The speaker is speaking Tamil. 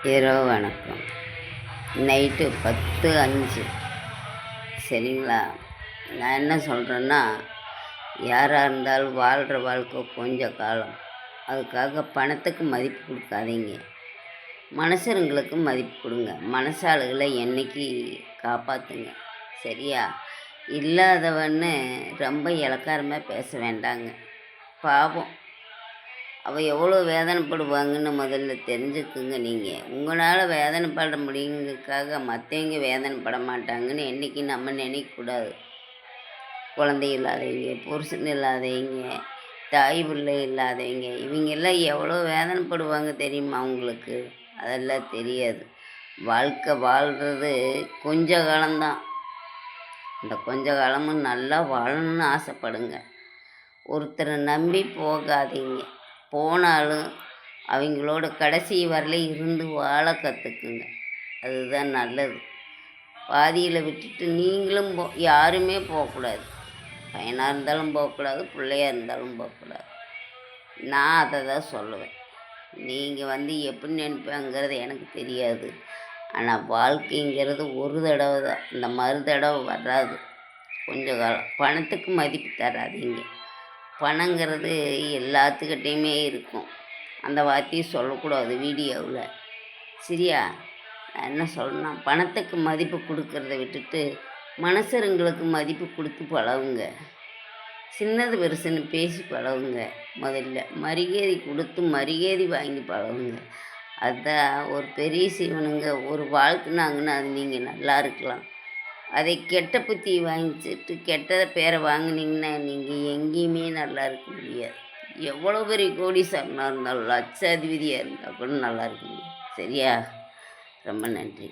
இரவு வணக்கம். நைட்டு 10:05. சரிங்களா? நான் என்ன சொல்கிறேன்னா, யாராக இருந்தாலும் வாழ்கிற வாழ்க்கை கொஞ்ச காலம். அதுக்காக பணத்துக்கு மதிப்பு கொடுக்காதீங்க. மனுஷருங்களுக்கு மதிப்பு கொடுங்க. மனசாளுகளை என்னைக்கு காப்பாற்றுங்க. சரியா? இல்லாதவன்னு ரொம்ப இளக்காரமாக பேச வேண்டாங்க. பாவம், அவள் எவ்வளோ வேதனைப்படுவாங்கன்னு முதல்ல தெரிஞ்சுக்குங்க. நீங்கள் உங்களால் வேதனைப்பட முடியுங்கிறதுக்காக மற்றவங்க வேதனைப்பட மாட்டாங்கன்னு என்றைக்கு நம்ம நினைக்கக்கூடாது. குழந்தை இல்லாதவங்க, புருஷன் இல்லாதவங்க, தாய் பிள்ளை இல்லாதவங்க, இவங்கெல்லாம் எவ்வளோ வேதனைப்படுவாங்க தெரியுமா உங்களுக்கு? அதெல்லாம் தெரியாது. வாழ்க்கை வாழ்கிறது கொஞ்ச காலம்தான். அந்த கொஞ்ச காலமும் நல்லா வாழணும்னு ஆசைப்படுங்க. ஒருத்தரை நம்பி போகாதீங்க. போனாலும் அவங்களோட கடைசி வரல இருந்து வாழ கற்றுக்குங்க. அதுதான் நல்லது. பாதியில் விட்டுட்டு நீங்களும் யாருமே போகக்கூடாது. பையனாக இருந்தாலும் போகக்கூடாது, பிள்ளையாக இருந்தாலும் போகக்கூடாது. நான் அதை தான் சொல்லுவேன். நீங்கள் எப்படி நினைப்பாங்கிறது எனக்கு தெரியாது. ஆனால் வாழ்க்கைங்கிறது ஒரு தடவை தான். இந்த மறு தடவை வராது. கொஞ்ச காலம் பணத்துக்கு மதிப்பு தராதீங்க. பணங்கிறது எல்லாத்துக்கிட்டேயுமே இருக்கும். அந்த வார்த்தையை சொல்லக்கூடாது வீடியோவில். சரியா? நான் என்ன சொல்கிறேன்னா, பணத்துக்கு மதிப்பு கொடுக்கறத விட்டுட்டு மனுஷருங்களுக்கு மதிப்பு கொடுத்து பழகுங்க. சின்னது பெருசுன்னு பேசி பழகுங்க. முதல்ல மரியாதை கொடுத்து மரியாதை வாங்கி பழகுங்க. அதுதான் ஒரு பெரிய சிவனுங்க. ஒரு வாழ்த்துனாங்கன்னா அது நீங்கள் நல்லா இருக்கலாம். அதை கெட்ட புத்தி வாங்கிச்சிட்டு கெட்ட பேரை வாங்கினீங்கன்னா நீங்கள் எங்கேயுமே நல்லா இருக்க முடியாது. எவ்வளோ பெரிய கோடீஸ்வரனாக இருந்தாலும் லட்சாதிபதியாக இருந்தால் கூட நல்லா இருக்க முடியாது. சரியா? ரொம்ப நன்றி.